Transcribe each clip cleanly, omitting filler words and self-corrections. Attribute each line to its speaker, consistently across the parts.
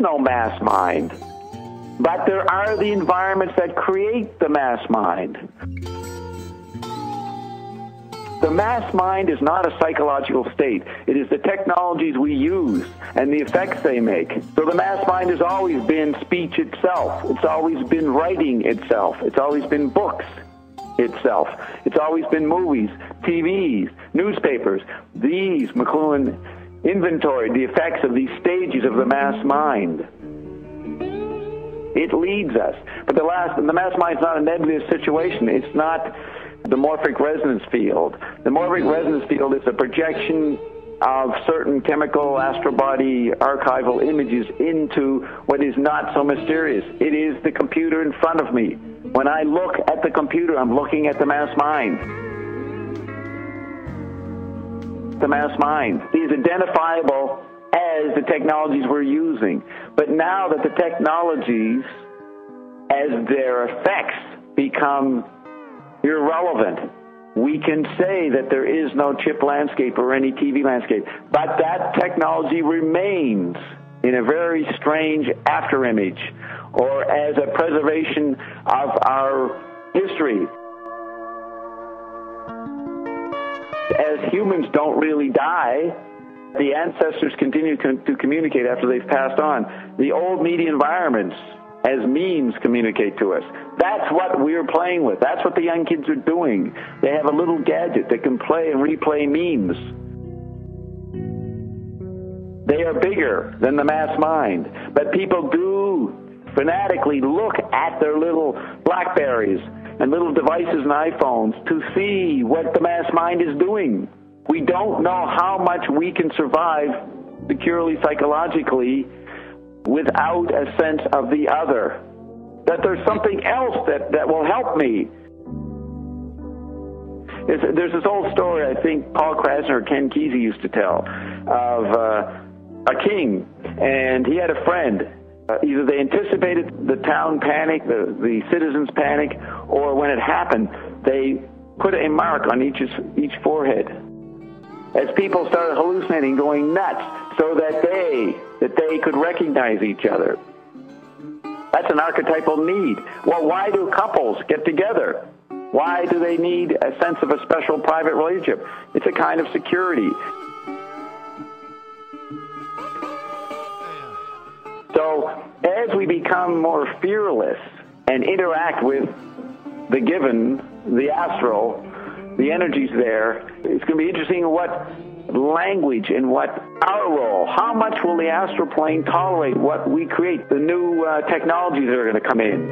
Speaker 1: no mass mind, but there are the environments that create the mass mind. The mass mind is not a psychological state. It is the technologies we use and the effects they make. So the mass mind has always been speech itself. It's always been writing itself. It's always been books itself. It's always been movies, TVs, newspapers. These, McLuhan inventoried the effects of these stages of the mass mind. It leads us. But the mass mind is not a nebulous situation. It's not the morphic resonance field. The morphic resonance field is a projection of certain chemical astrobody archival images into what is not so mysterious. It is the computer in front of me. When I look at the computer, I'm looking at the mass mind. The mass mind is identifiable as the technologies we're using. But now that the technologies, as their effects become irrelevant, we can say that there is no chip landscape or any TV landscape. But that technology remains in a very strange afterimage, or as a preservation of our history. As humans don't really die, the ancestors continue to communicate after they've passed on. The old media environments as memes communicate to us. That's what we're playing with. That's what the young kids are doing. They have a little gadget that can play and replay memes. They are bigger than the mass mind. But people do fanatically look at their little BlackBerries and little devices and iPhones to see what the mass mind is doing. We don't know how much we can survive securely psychologically without a sense of the other. That there's something else that will help me. There's this old story I think Paul Krasner or Ken Kesey used to tell of a king, and he had a friend. Either they anticipated the town panic, the citizens' panic, or when it happened, they put a mark on each forehead. As people started hallucinating, going nuts, so that they could recognize each other. That's an archetypal need. Well, why do couples get together? Why do they need a sense of a special private relationship? It's a kind of security. So as we become more fearless and interact with the given, the astral, the energies there, it's going to be interesting what language and what our role, how much will the astral plane tolerate what we create, the new technologies that are going to come in.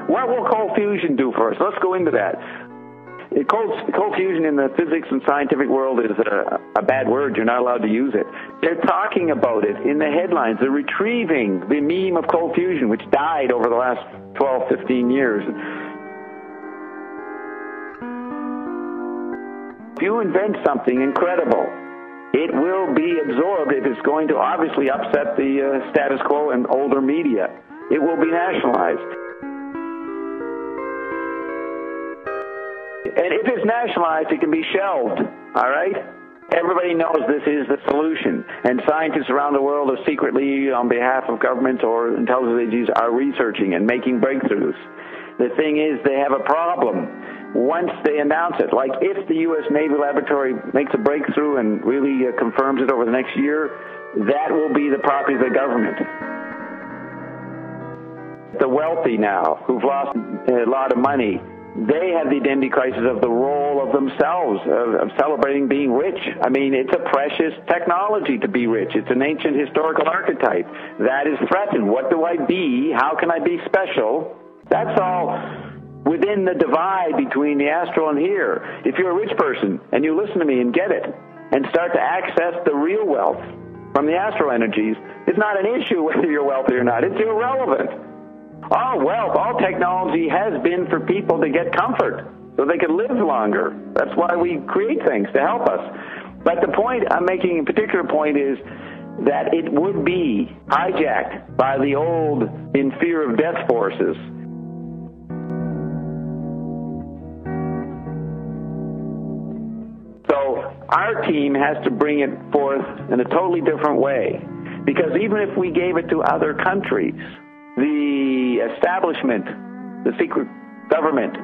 Speaker 1: What will cold fusion do for us? Let's go into that. Cold fusion in the physics and scientific world is a bad word. You're not allowed to use it. They're talking about it in the headlines. They're retrieving the meme of cold fusion, which died over the last 12, 15 years. If you invent something incredible, it will be absorbed if it's going to obviously upset the status quo and older media. It will be nationalized. And if it's nationalized, it can be shelved, all right? Everybody knows this is the solution. And scientists around the world are secretly, on behalf of governments or intelligence agencies, are researching and making breakthroughs. The thing is, they have a problem once they announce it. Like if the U.S. Navy Laboratory makes a breakthrough and really confirms it over the next year, that will be the property of the government. The wealthy now, who've lost a lot of money, they have the identity crisis of the role of themselves, of celebrating being rich. I mean, it's a precious technology to be rich. It's an ancient historical archetype. That is threatened. What do I be? How can I be special? That's all within the divide between the astral and here. If you're a rich person and you listen to me and get it and start to access the real wealth from the astral energies, it's not an issue whether you're wealthy or not. It's irrelevant. All wealth, all technology has been for people to get comfort so they can live longer. That's why we create things, to help us. But the point I'm making, in particular point, is that it would be hijacked by the old in fear of death forces. So Our team has to bring it forth in a totally different way. Because even if we gave it to other countries, the establishment, the secret government,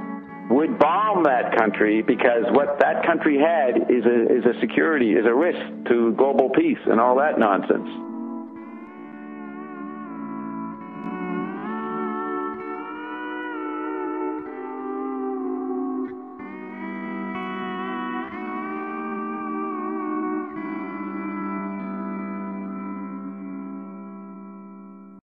Speaker 1: would bomb that country because what that country had is a security, is a risk to global peace and all that nonsense.